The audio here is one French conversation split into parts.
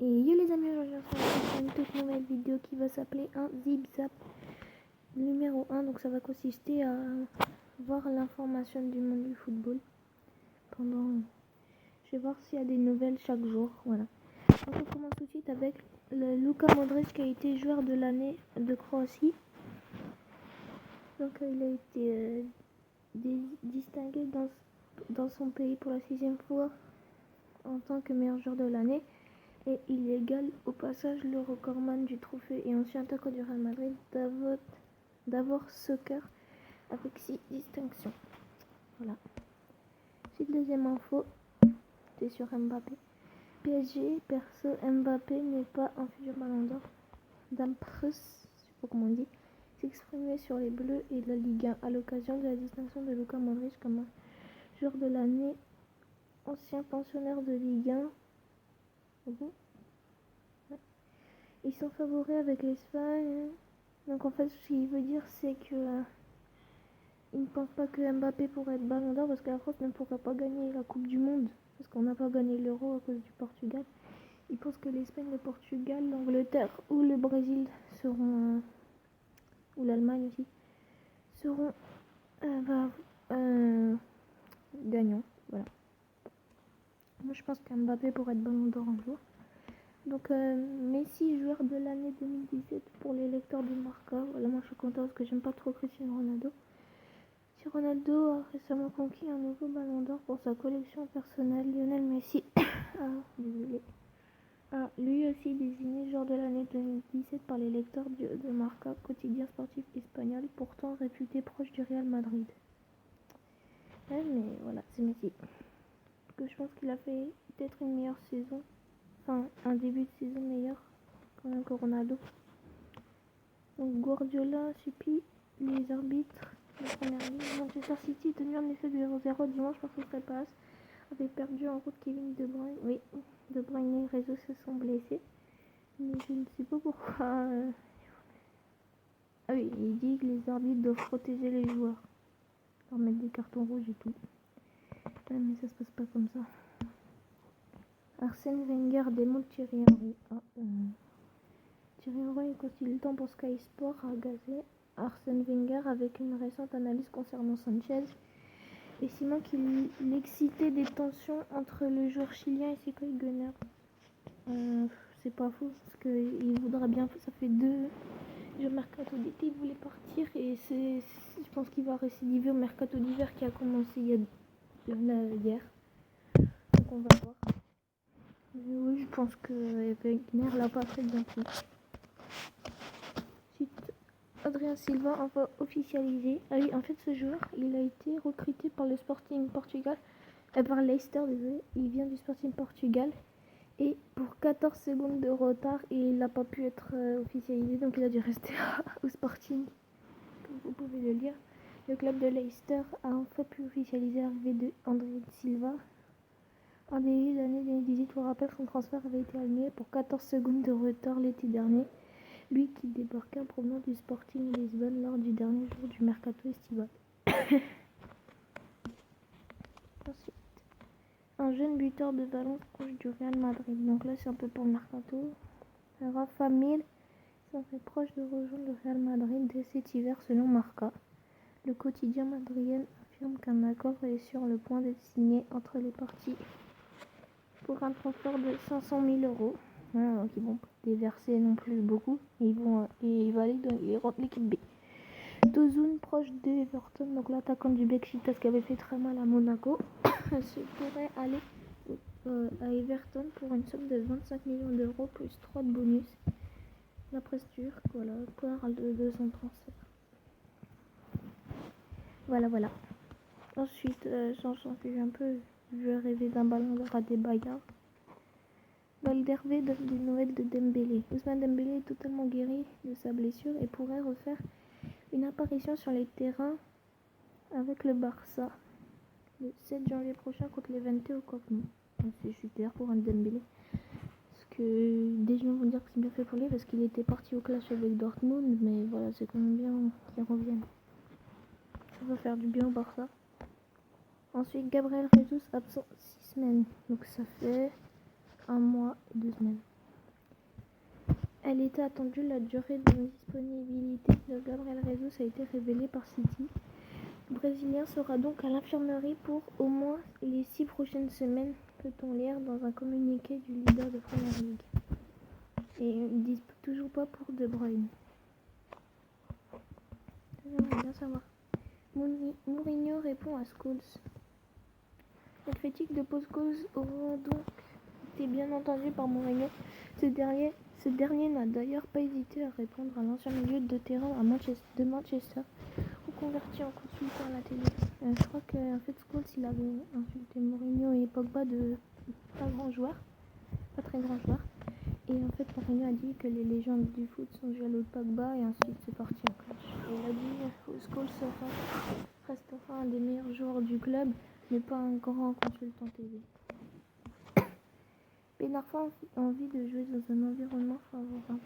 Et yo les amis, aujourd'hui on se retrouve pour une toute nouvelle vidéo qui va s'appeler un Zip Zap numéro 1. Donc ça va consister à voir l'information du monde du football pendant... Je vais voir s'il y a des nouvelles chaque jour, voilà. Donc on commence tout de suite avec le Luka Modric qui a été joueur de l'année de Croatie. Donc il a été distingué dans son pays pour la 6e fois en tant que meilleur joueur de l'année. Et il égale au passage le recordman du trophée et ancien attaquant du Real Madrid, Davor Suker, avec 6 distinctions. Voilà. Ensuite, deuxième info, c'est sur Mbappé. PSG, perso, Mbappé n'est pas un futur ballon d'or. Dampres, je sais pas comment on dit, s'exprimait sur les Bleus et la Ligue 1 à l'occasion de la distinction de Luka Modric comme joueur de l'année, ancien pensionnaire de Ligue 1. Ils sont favoris avec l'Espagne. Donc en fait, ce qu'il veut dire, c'est que il ne pense pas que Mbappé pourrait être ballon d'or parce que la France ne pourra pas gagner la Coupe du Monde parce qu'on n'a pas gagné l'Euro à cause du Portugal. Il pense que l'Espagne, le Portugal, l'Angleterre ou le Brésil seront ou l'Allemagne aussi seront gagnants. Voilà. Moi, je pense qu'Mbappé pourrait être ballon d'or un jour. Donc Messi, joueur de l'année 2017 pour les lecteurs de Marca. Voilà, moi je suis content parce que j'aime pas trop Cristiano Ronaldo. Si Ronaldo a récemment conquis un nouveau ballon d'or pour sa collection personnelle, Lionel Messi lui aussi désigné joueur de l'année 2017 par les lecteurs de Marca, quotidien sportif espagnol, pourtant réputé proche du Real Madrid. Ouais, mais voilà, c'est Messi. Parce que je pense qu'il a fait peut-être une meilleure saison. Enfin, un début de saison meilleur quand même que Ronaldo. Donc Guardiola supplie les arbitres de première ligue. Manchester City, tenu en effet 0-0 dimanche parce que Pass avait perdu en route Kevin De Bruyne. Oui, De Bruyne et les réseaux se sont blessés. Mais je ne sais pas pourquoi. Ah oui, il dit que les arbitres doivent protéger les joueurs. Leur mettre des cartons rouges et tout. Ouais, mais ça se passe pas comme ça. Arsène Wenger démonte Thierry Henry. Thierry Henry est consultant pour Sky Sport a gazé Arsène Wenger avec une récente analyse concernant Sanchez, estimant qu'il excitait des tensions entre le joueur chilien et ses collègues gunners. C'est pas faux parce qu'il voudra bien, ça fait 2 jours mercato d'été, il voulait partir et je pense qu'il va récidiver au mercato d'hiver qui a commencé hier. Donc on va voir. Mais oui, je pense que Wenger l'a pas fait bien pris. Adrien Silva va officialiser. Ah oui, en fait, ce joueur, il a été recruté par le Sporting Portugal, par Leicester, désolé. Il vient du Sporting Portugal. Et pour 14 secondes de retard, il n'a pas pu être officialisé, donc il a dû rester au Sporting. Comme vous pouvez le lire. Le club de Leicester a enfin pu officialiser l'arrivée de Adrien Silva. En début d'année 2018, pour rappel, son transfert avait été annulé pour 14 secondes de retard l'été dernier. Lui qui débarquait en provenance du Sporting Lisbonne lors du dernier jour du mercato estival. Ensuite, un jeune buteur de Valence proche du Real Madrid. Donc là, c'est un peu pour le mercato. Rafa Mir serait proche de rejoindre le Real Madrid dès cet hiver selon Marca. Le quotidien madrilène affirme qu'un accord est sur le point d'être signé entre les parties pour un transfert de 500 000 €. Voilà, donc ils vont pas déverser non plus beaucoup. Ils valident et rentrent l'équipe B. Tosun, proche de Everton, donc l'attaquant du Beşiktaş qui avait fait très mal à Monaco, se pourrait aller à Everton pour une somme de 25 millions € plus 3 de bonus. La presse turque, voilà, parle de son transfert. Voilà. Ensuite, j'ai un peu vu rêver d'un ballon d'or à des Bayards. Valverde donne des nouvelles de Dembélé. Ousmane Dembélé est totalement guéri de sa blessure et pourrait refaire une apparition sur les terrains avec le Barça le 7 janvier prochain contre les Levante au Camp Nou. C'est super pour un Dembélé. Parce que des gens vont dire que c'est bien fait pour lui parce qu'il était parti au clash avec Dortmund, mais voilà, c'est quand même bien qu'il revienne. Ça va faire du bien au Barça. Ensuite, Gabriel Jesus absent 6 semaines. Donc ça fait 1 mois et 2 semaines. Elle était attendue. La durée de disponibilité de Gabriel Jesus a été révélée par City. Le Brésilien sera donc à l'infirmerie pour au moins les 6 prochaines semaines, peut-on lire dans un communiqué du leader de Première Ligue. Et ils ne disent toujours pas pour De Bruyne. J'aimerais bien savoir. Mourinho répond à Scholes. La critique de Paul Scholes aura donc été bien entendue par Mourinho. Ce dernier n'a d'ailleurs pas hésité à répondre à l'ancien milieu de terrain de Manchester, reconverti en consultant à la télé. Je crois qu'en fait Scholes il avait insulté Mourinho et Pogba de pas très grands joueurs. Et en fait Mourinho a dit que les légendes du foot sont jaloux de Pogba et ensuite c'est parti en clash. Et il a dit Scholes restera un des meilleurs joueurs du club, mais pas un grand consultant TV. Ben Arfa a envie de jouer dans un environnement favorable.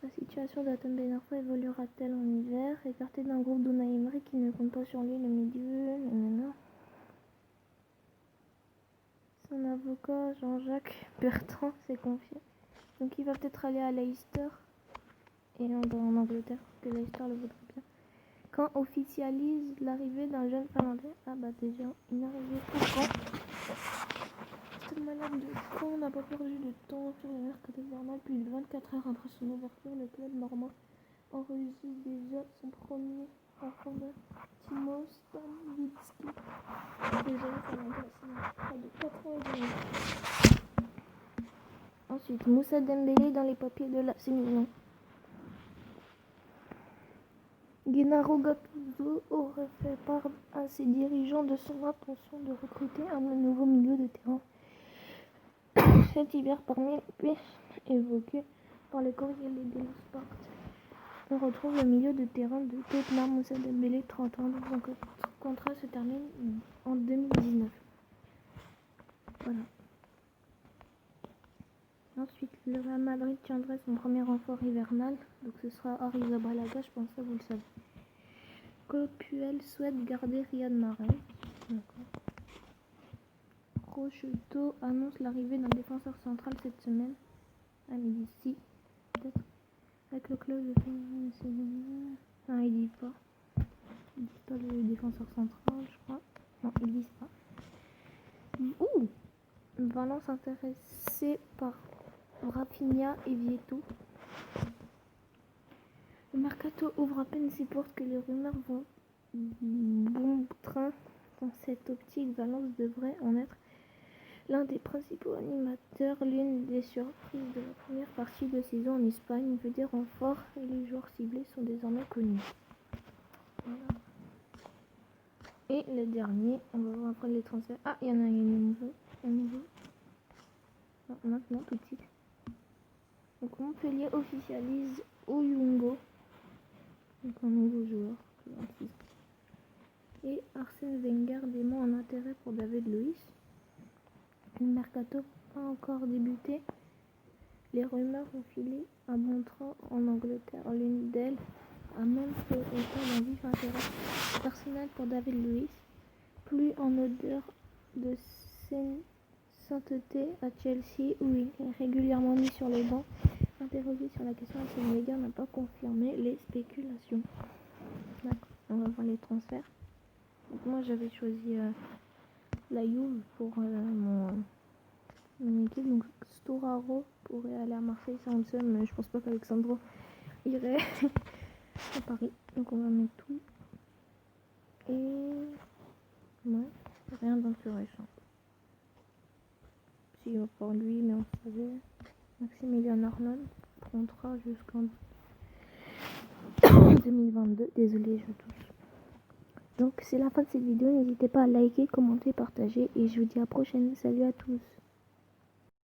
La situation d'Hatem Ben Arfa évoluera-t-elle en hiver? Écarté d'un groupe d'Unai Emery qui ne compte pas sur lui, le milieu, son avocat Jean-Jacques Bertrand s'est confié. Donc il va peut-être aller à Leicester et en Angleterre, parce que Leicester le voudrait bien. Quand officialise l'arrivée d'un jeune Finlandais? Ah bah déjà, une arrivée pour quand? Cette malade de con n'a pas perdu de temps sur le mercato hivernal. Plus de 24 heures après son ouverture, le club normand enregistre déjà son premier enfant, Timo Stanwicki. Le jeune Finlandais a signé près de 4 ans et demi. Ensuite, Moussa Dembélé dans les papiers de l'AC Milan. Gennaro Gattuso aurait fait part à ses dirigeants de son intention de recruter un nouveau milieu de terrain. Cet hiver, parmi les pistes évoquées par le Corriere dello Sport, on retrouve le milieu de terrain de Tottenham, Moussa Dembélé, 30 ans, dont son contrat se termine en 2019. Voilà. Ensuite, le Real Madrid tiendrait son premier renfort hivernal, donc ce sera Arrizabalaga, je pense que vous le savez. Claude Puel souhaite garder Riyad Mahrez. Prosciutto annonce l'arrivée d'un défenseur central cette semaine. Ah, mais d'ici, peut-être. Avec le club de non, ils disent pas. Ils disent pas le défenseur central, je crois. Non, ils disent pas. Ouh, Valence intéressé par Rafinha et Vieto. Le mercato ouvre à peine ses portes que les rumeurs vont bon train. Dans cette optique, Valence devrait en être l'un des principaux animateurs. L'une des surprises de la première partie de saison en Espagne veut des renforts et les joueurs ciblés sont désormais connus. Voilà. Et le dernier, on va voir après les transferts. Ah, il y en a un nouveau. Non, maintenant, tout de suite. Donc Montpellier officialise Oyungo, donc un nouveau joueur, 26. Et Arsène Wenger dément un intérêt pour David Luiz. Le mercato pas encore débuté. Les rumeurs ont filé un bon train en Angleterre. L'une d'elles a même fait état d'un vif intérêt personnel pour David Luiz, plus en odeur de sainteté à Chelsea où il est régulièrement mis sur les bancs. Interrogé sur la question, Arsène Wenger n'a pas confirmé les spéculations. D'accord, on va voir les transferts. Donc moi j'avais choisi la Juve pour mon équipe, donc Storaro pourrait aller à Marseille, ça on le sait, mais je pense pas qu'Alexandro irait à Paris. Donc on va mettre tout. Et ouais, rien d'intéressant. Si on va pour lui, mais on savait. Maximilian Arnold, contrat jusqu'en 2022. Désolé, je tousse. Donc c'est la fin de cette vidéo. N'hésitez pas à liker, commenter, partager. Et je vous dis à la prochaine. Salut à tous.